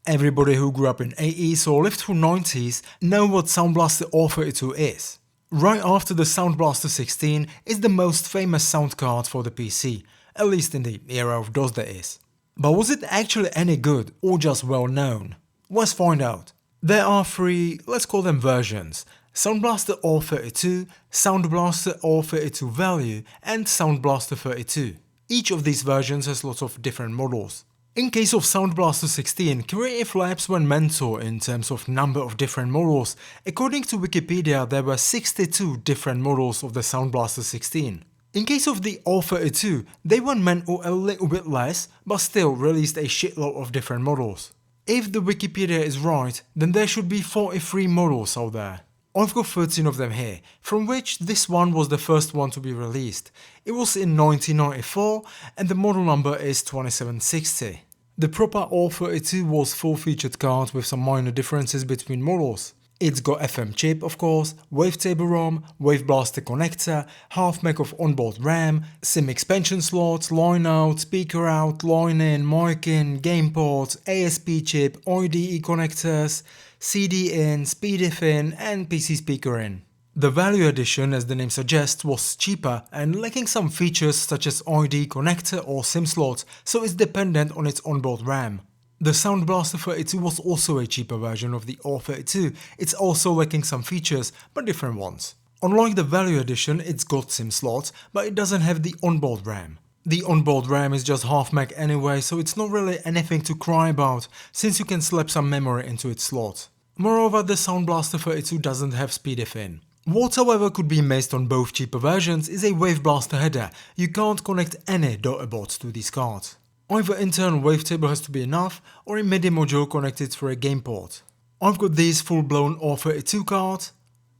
Everybody who grew up in 80s or lived through 90s know what Sound Blaster AWE32 is. Right after the Sound Blaster 16 is the most famous sound card for the PC, at least in the era of DOS that is. But was it actually any good or just well known? Let's find out. There are three, let's call them versions: Sound Blaster AWE32, Sound Blaster AWE32 Value and Sound Blaster 32. Each of these versions has lots of different models. In case of Sound Blaster 16, Creative Labs went mental in terms of number of different models. According to Wikipedia, there were 62 different models of the Sound Blaster 16. In case of the AWE32, they went mental a little bit less, but still released a shitload of different models. If the Wikipedia is right, then there should be 43 models out there. I've got 13 of them here, from which this one was the first one to be released. It was in 1994 and the model number is 2760. The proper AWE32 was full-featured card with some minor differences between models. It's got FM chip, of course, Wavetable ROM, Wave Blaster connector, half meg of onboard RAM, SIM expansion slots, line out, speaker out, line in, mic in, game ports, ASP chip, IDE connectors, CD in, SpeedIF in, and PC speaker in. The Value Edition, as the name suggests, was cheaper and lacking some features such as IDE connector or SIM slot, so it's dependent on its onboard RAM. The Sound Blaster 32 was also a cheaper version of the AWE32, it's also lacking some features, but different ones. Unlike the Value Edition, it's got SIM slots, but it doesn't have the onboard RAM. The onboard RAM is just half meg anyway, so it's not really anything to cry about, since you can slap some memory into its slot. Moreover, the Sound Blaster 32 doesn't have SpeedIF in. What however could be missed on both cheaper versions is a Wave Blaster header. You can't connect any DOTA-bots to these cards. Either internal wavetable has to be enough, or a MIDI module connected through a game port. I've got these full-blown AWE32 cards,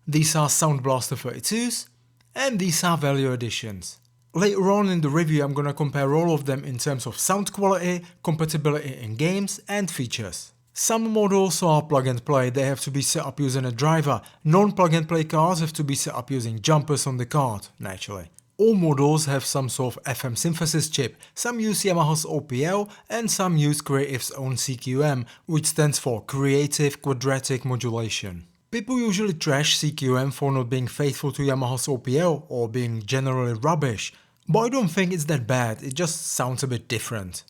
these are Sound Blaster 32s, and these are Value Editions. Later on in the review I'm gonna compare all of them in terms of sound quality, compatibility in games, and features. Some models are plug and play, they have to be set up using a driver. Non-plug and play cards have to be set up using jumpers on the card, naturally. All models have some sort of FM synthesis chip, some use Yamaha's OPL and some use Creative's own CQM, which stands for Creative Quadratic Modulation. People usually trash CQM for not being faithful to Yamaha's OPL or being generally rubbish, but I don't think it's that bad, it just sounds a bit different.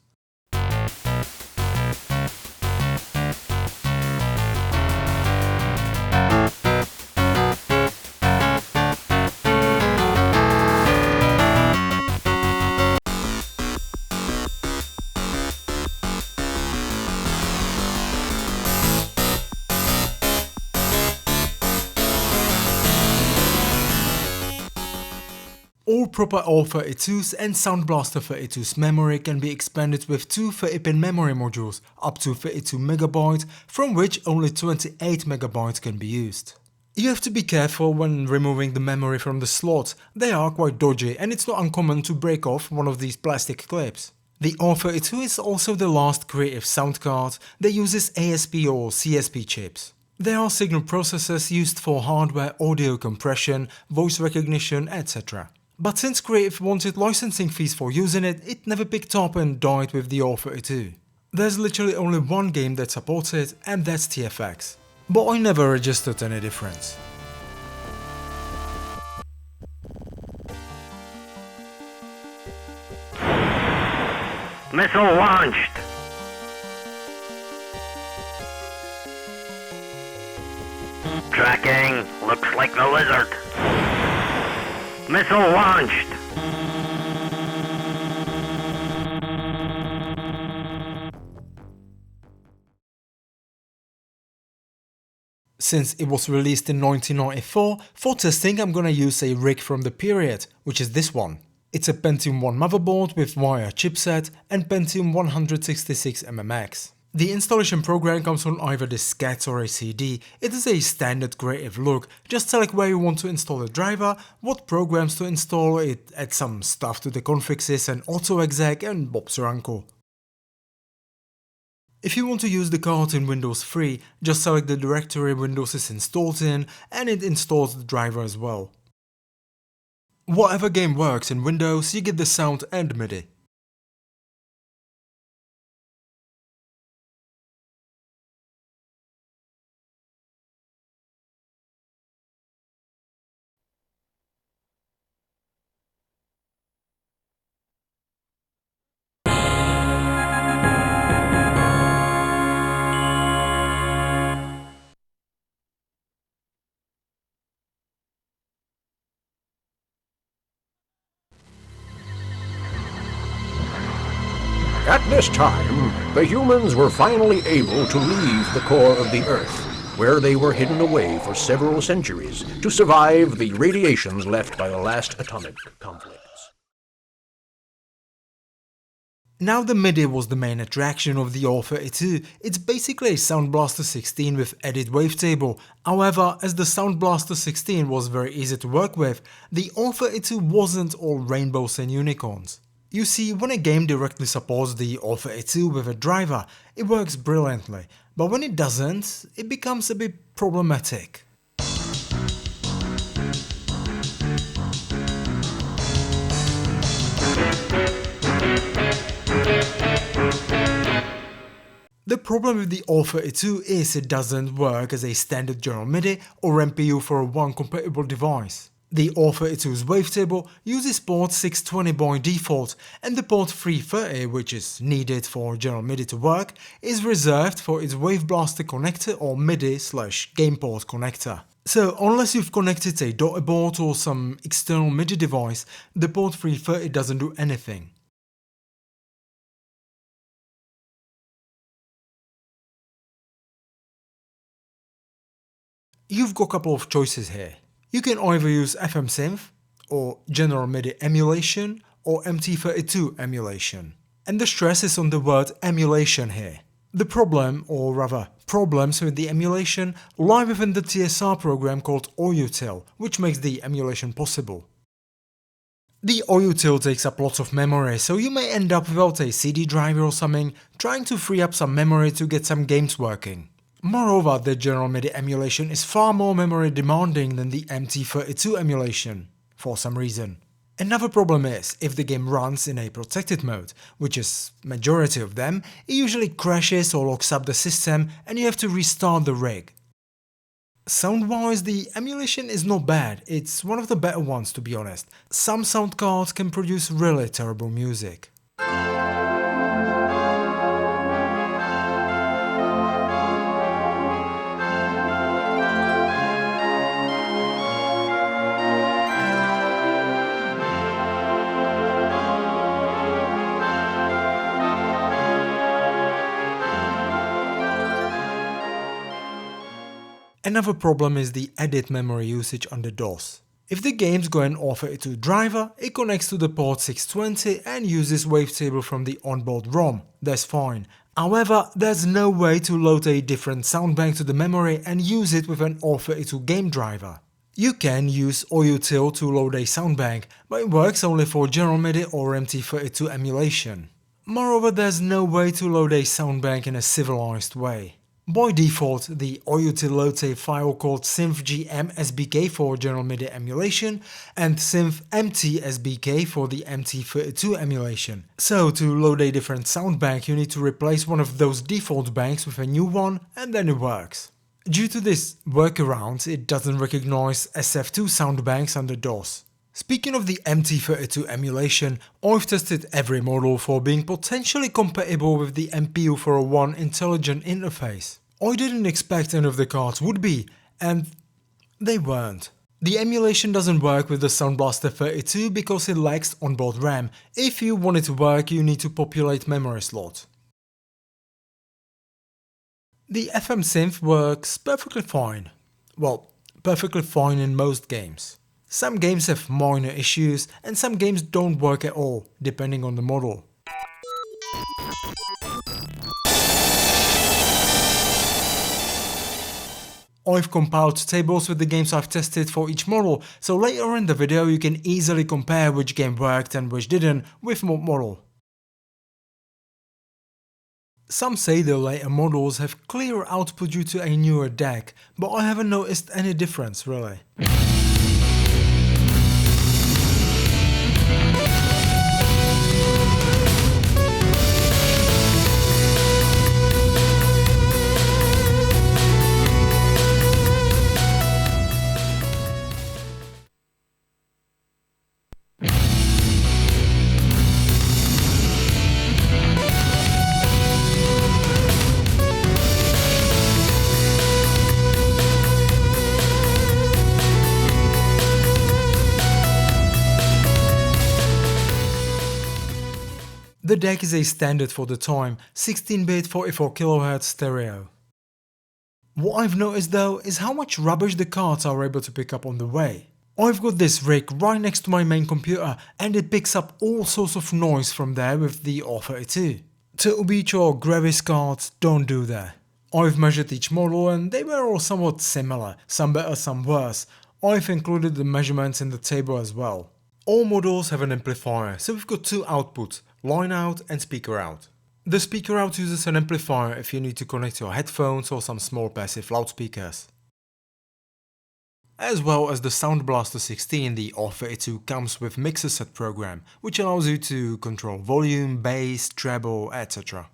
All proper AWE32s and Sound Blaster 32's memory can be expanded with two 30-pin memory modules, up to 32MB, from which only 28MB can be used. You have to be careful when removing the memory from the slot, they are quite dodgy and it's not uncommon to break off one of these plastic clips. The AWE32 is also the last Creative sound card that uses ASP or CSP chips. There are signal processors used for hardware, audio compression, voice recognition, etc. But since Creative wanted licensing fees for using it, it never picked up and died with the AWE32. There's literally only one game that supports it, and that's TFX. But I never registered any difference. Missile launched! Tracking, looks like the lizard. Missile launched! Since it was released in 1994, for testing I'm gonna use a rig from the period, which is this one. It's a Pentium 1 motherboard with wire chipset and Pentium 166 MMX. The installation program comes on either diskette or a CD. It is a standard Creative look, just select where you want to install the driver, what programs to install, it adds some stuff to the configs and auto-exec and Bob's your uncle. If you want to use the card in Windows 3, just select the directory Windows is installed in and it installs the driver as well. Whatever game works in Windows, you get the sound and MIDI. this time, the humans were finally able to leave the core of the Earth, where they were hidden away for several centuries to survive the radiations left by the last atomic conflicts. Now the MIDI was the main attraction of the AWE32. It's basically a Sound Blaster 16 with added wavetable. However, as the Sound Blaster 16 was very easy to work with, the AWE32 wasn't all rainbows and unicorns. You see, when a game directly supports the AWE32 with a driver, it works brilliantly, but when it doesn't, it becomes a bit problematic. The problem with the AWE32 is it doesn't work as a standard general MIDI or MPU for one compatible device. The AWE32's wavetable uses port 620 by default, and the port 330, which is needed for general MIDI to work, is reserved for its Wave Blaster connector or MIDI/game port connector. So unless you've connected a daughter board or some external MIDI device, the port 330 doesn't do anything. You've got a couple of choices here. You can either use FM Synth, or General MIDI emulation, or MT32 emulation. And the stress is on the word emulation here. The problem, or rather problems with the emulation, lie within the TSR program called AWE32, which makes the emulation possible. The AWE32 takes up lots of memory, so you may end up without a CD driver or something, trying to free up some memory to get some games working. Moreover, the general MIDI emulation is far more memory demanding than the MT32 emulation, for some reason. Another problem is, if the game runs in a protected mode, which is majority of them, it usually crashes or locks up the system and you have to restart the rig. Sound-wise, the emulation is not bad, it's one of the better ones to be honest. Some sound cards can produce really terrible music. Another problem is the added memory usage under DOS. If the game's got an AWE32 driver, it connects to the port 620 and uses wavetable from the onboard ROM, that's fine. However, there's no way to load a different sound bank to the memory and use it with an AWE32 game driver. You can use AWE32 to load a sound bank, but it works only for General MIDI or MT32 emulation. Moreover, there's no way to load a sound bank in a civilized way. By default, the AWE32 loads a file called synthgm SBK for General MIDI emulation and synthmt SBK for the MT32 emulation. So to load a different sound bank you need to replace one of those default banks with a new one and then it works. Due to this workaround, it doesn't recognize SF2 sound banks under DOS. Speaking of the MT32 emulation, I've tested every model for being potentially compatible with the MPU401 intelligent interface. I didn't expect any of the cards would be, and they weren't. The emulation doesn't work with the Sound Blaster 32 because it lacks onboard RAM. If you want it to work, you need to populate memory slot. The FM Synth works perfectly fine. Well, perfectly fine in most games. Some games have minor issues and some games don't work at all, depending on the model. I've compiled tables with the games I've tested for each model, so later in the video you can easily compare which game worked and which didn't with what model. Some say the later models have clearer output due to a newer deck, but I haven't noticed any difference really. The DAC is a standard for the time, 16-bit 44kHz stereo. What I've noticed though is how much rubbish the cards are able to pick up on the way. I've got this rig right next to my main computer and it picks up all sorts of noise from there with the AWE32. Turtle Beach or Gravis cards don't do that. I've measured each model and they were all somewhat similar, some better, some worse. I've included the measurements in the table as well. All models have an amplifier, so we've got two outputs, line out and speaker out. The speaker out uses an amplifier if you need to connect your headphones or some small passive loudspeakers. As well as the Sound Blaster 16, the AWE32 comes with Mixer Set program, which allows you to control volume, bass, treble, etc.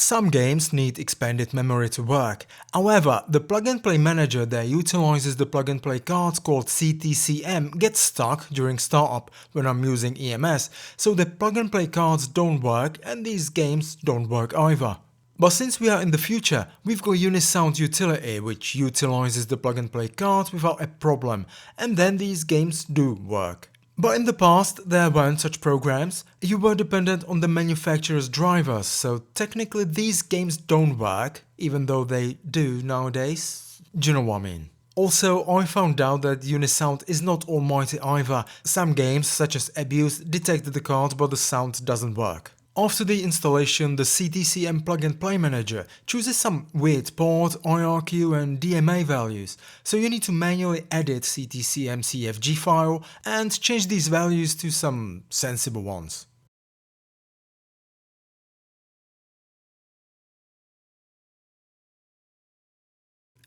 Some games need expanded memory to work. However, the plug-and-play manager that utilizes the plug-and-play cards called CTCM gets stuck during startup when I'm using EMS, so the plug-and-play cards don't work and these games don't work either. But since we are in the future, we've got Unisound Utility which utilizes the plug-and-play cards without a problem, and then these games do work. But in the past, there weren't such programs, you were dependent on the manufacturer's drivers, so technically these games don't work, even though they do nowadays. Do you know what I mean? Also, I found out that Unisound is not almighty either. Some games, such as Abuse, detect the card but the sound doesn't work. After the installation, the CTCM plug-and-play manager chooses some weird port, IRQ and DMA values, so you need to manually edit CTCM CFG file and change these values to some sensible ones.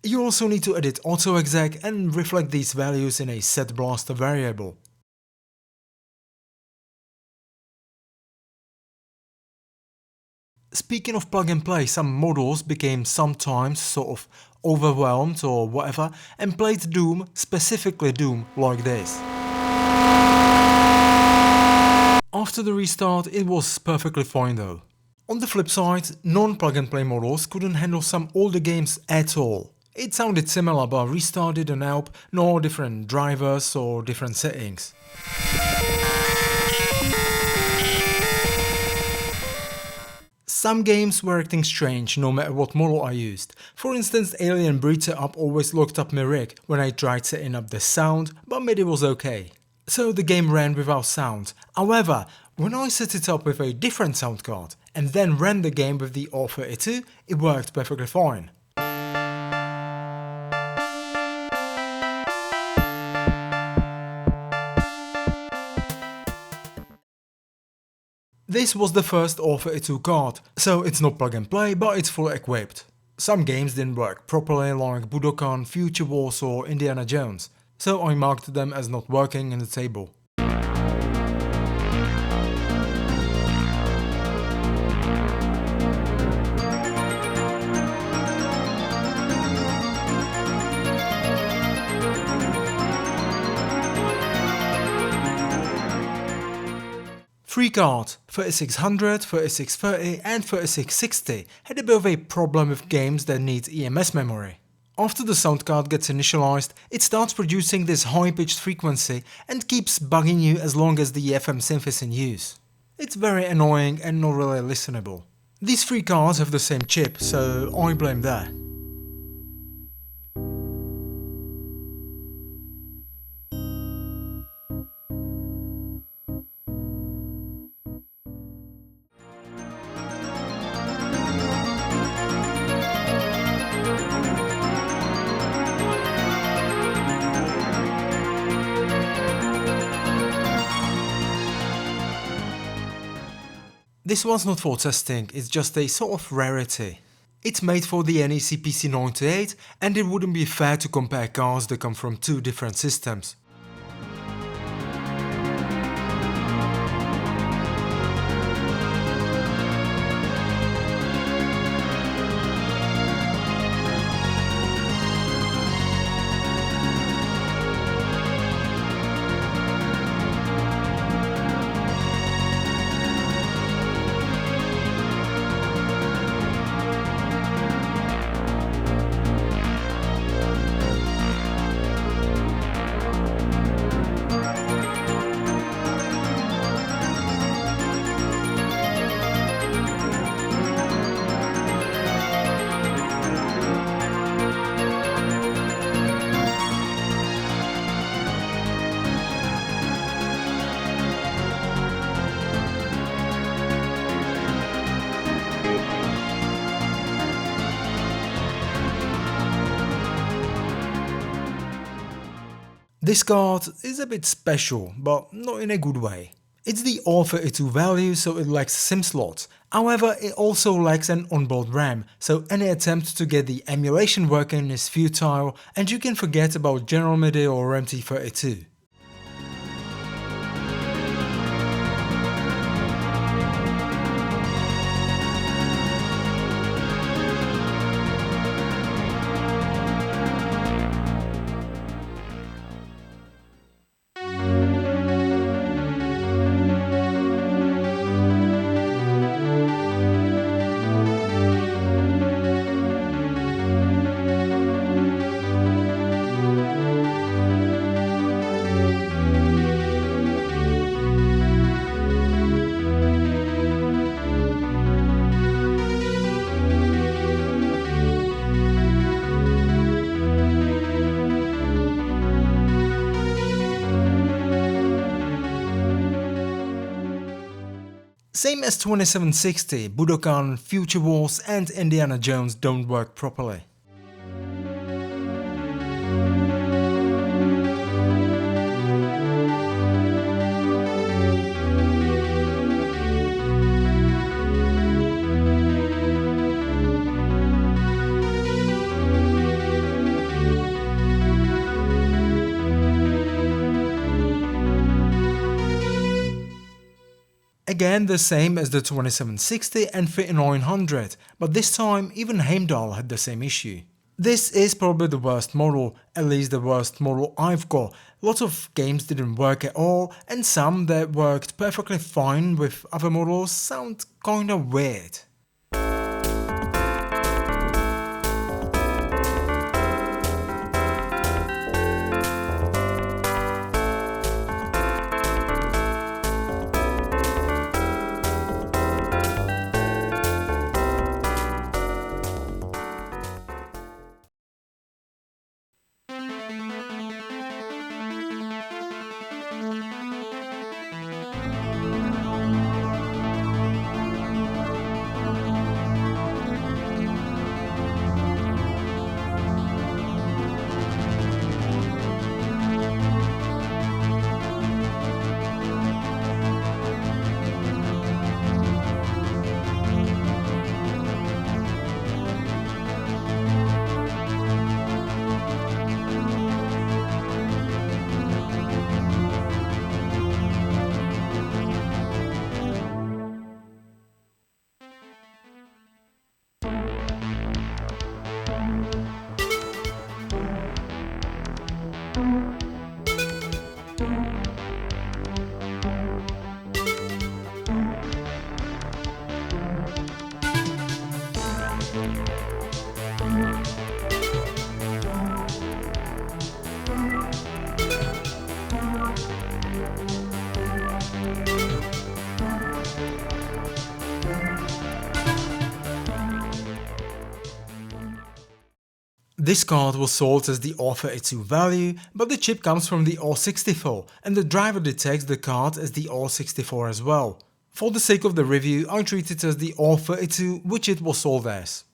You also need to edit AutoExec and reflect these values in a Set Blaster variable. Speaking of plug and play, some models became sometimes sort of overwhelmed or whatever and played Doom, specifically Doom, like this. After the restart it was perfectly fine though. On the flip side, non-plug and play models couldn't handle some older games at all. It sounded similar but restarted an AWE, no different drivers or different settings. Some games were acting strange no matter what model I used. For instance, Alien Breed Setup always locked up my rig when I tried setting up the sound, but MIDI was okay. So the game ran without sound. However, when I set it up with a different sound card and then ran the game with the AWE32, it worked perfectly fine. This was the first AWE32 card, so it's not plug and play, but it's fully equipped. Some games didn't work properly, like Budokan, Future Wars or Indiana Jones, so I marked them as not working in the table. Three cards, 3600, 3630 and 3660, had a bit of a problem with games that need EMS memory. After the sound card gets initialized, it starts producing this high-pitched frequency and keeps bugging you as long as the FM synth is in use. It's very annoying and not really listenable. These three cards have the same chip, so I blame that. This one's not for testing, it's just a sort of rarity. It's made for the NEC PC98 and it wouldn't be fair to compare cards that come from two different systems. This card is a bit special, but not in a good way. It's the AWE32 value, so it lacks SIM slots. However, it also lacks an onboard RAM, so any attempt to get the emulation working is futile, and you can forget about General MIDI or MT32. Same as 2760, Budokan, Future Wars and Indiana Jones don't work properly. Again the same as the 2760 and 3900, but this time even Heimdall had the same issue. This is probably the worst model, at least the worst model I've got. Lots of games didn't work at all, and some that worked perfectly fine with other models sound kinda weird. This card was sold as the AWE32 value, but the chip comes from the AWE64 and the driver detects the card as the AWE64 as well. For the sake of the review, I treat it as the AWE32, which it was sold as.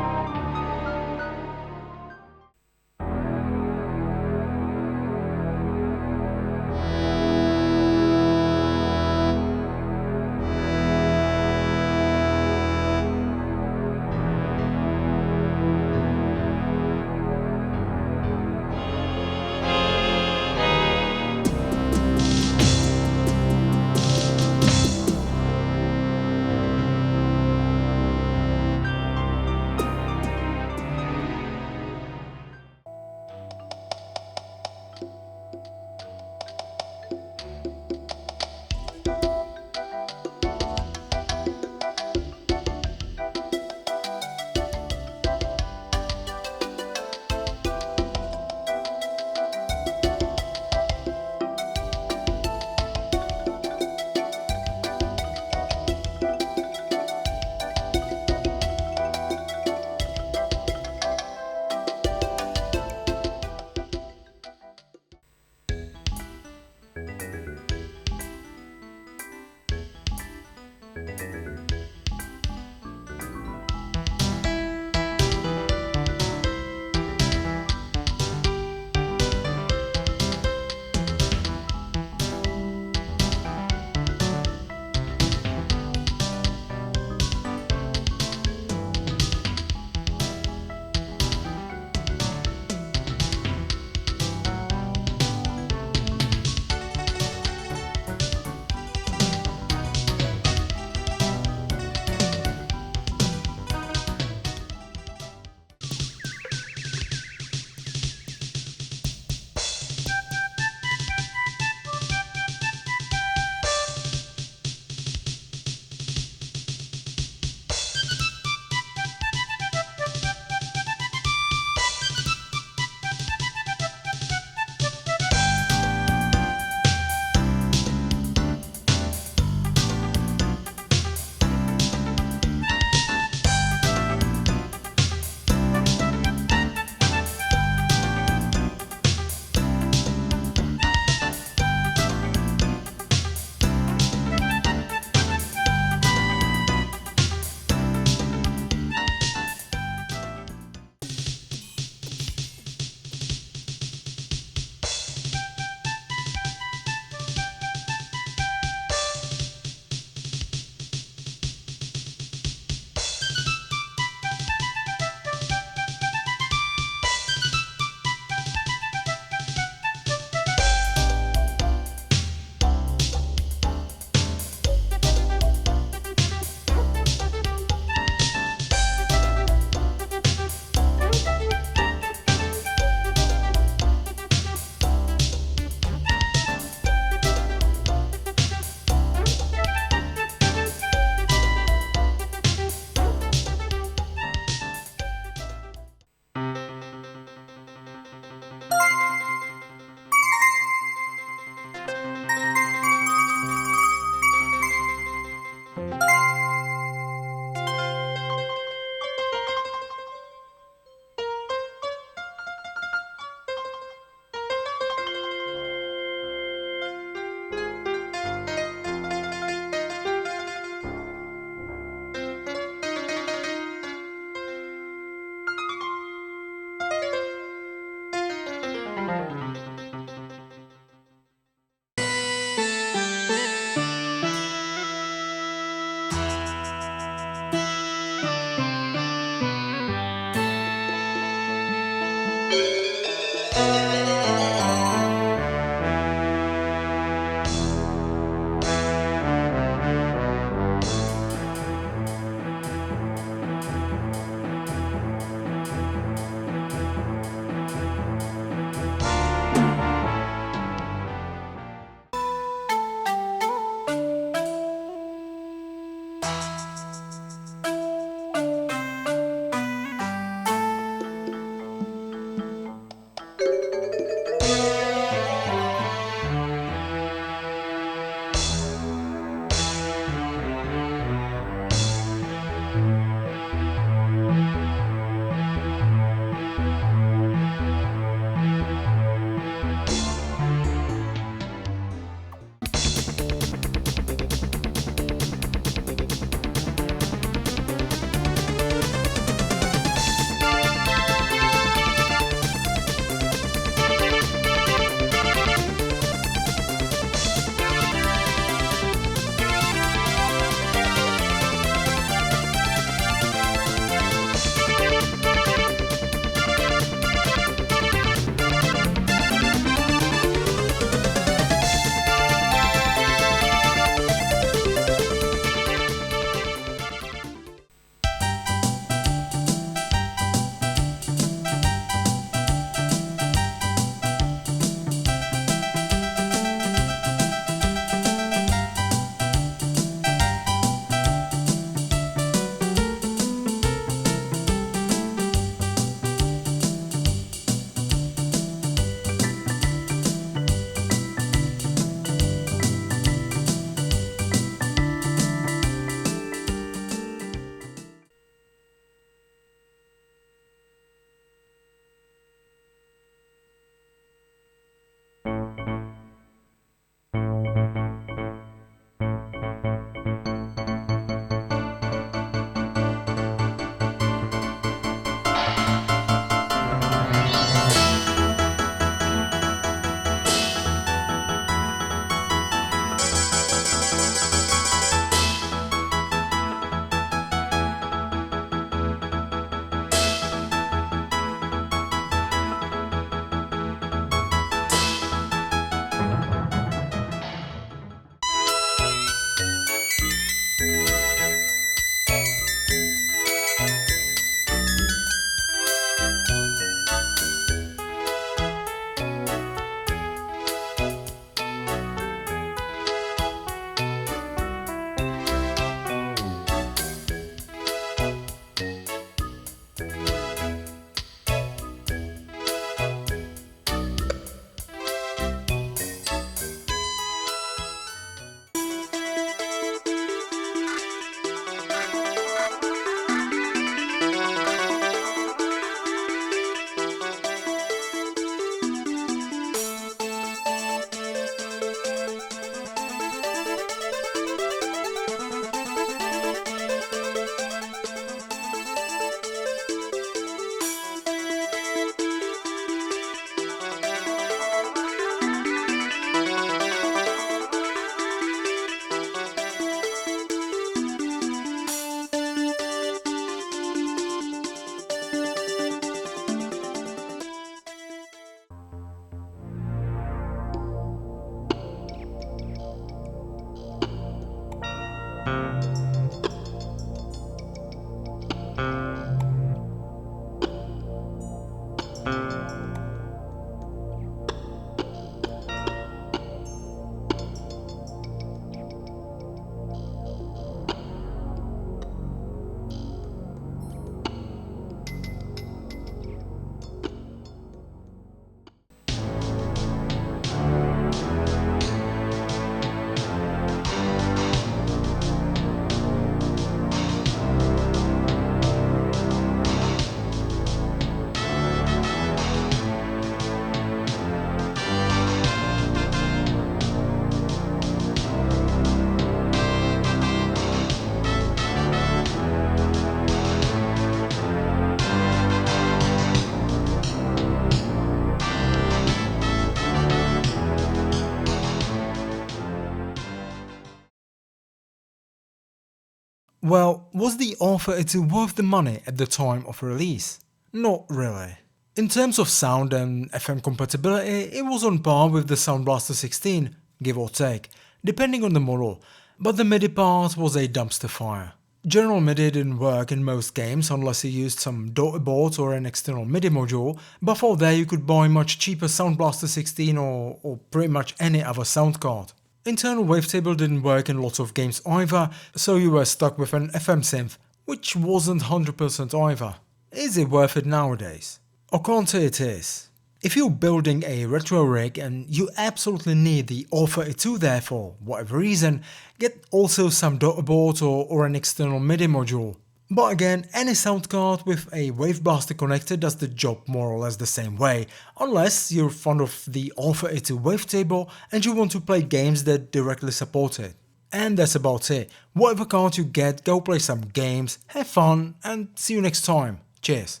Well, was the AWE32 worth the money at the time of release? Not really. In terms of sound and FM compatibility, it was on par with the Sound Blaster 16, give or take, depending on the model, but the MIDI part was a dumpster fire. General MIDI didn't work in most games unless you used some daughter board or an external MIDI module, but for that you could buy much cheaper Sound Blaster 16 or pretty much any other sound card. Internal Wavetable didn't work in lots of games either, so you were stuck with an FM synth, which wasn't 100% either. Is it worth it nowadays? I can't say it is. If you're building a retro rig and you absolutely need the AWE32 there for whatever reason, get also some daughter board or an external MIDI module. But again, any sound card with a Wave Blaster connector does the job more or less the same way, unless you're fond of the AWE32 Wavetable and you want to play games that directly support it. And that's about it. Whatever card you get, go play some games, have fun, and see you next time. Cheers.